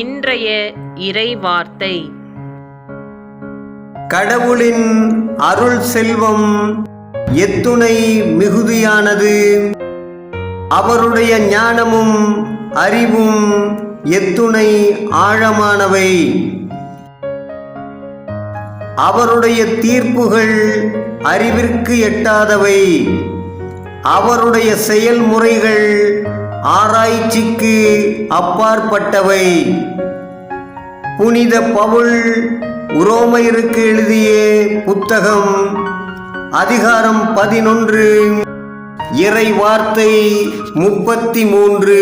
இன்றைய இறைவார்த்தை. கடவுளின் அருள் செல்வம் எத்துணை மிகுதியானது, அவருடைய ஞானமும் அறிவும் எத்துணை ஆழமானவை. அவருடைய தீர்ப்புகள் அறிவிற்கு எட்டாதவை, அவருடைய செயல்முறைகள் ஆராய்ச்சிக்கு அப்பாற்பட்டவை. புனித பவுல் உரோமையருக்கு எழுதிய புத்தகம் அதிகாரம் 11 இறை வார்த்தை 33.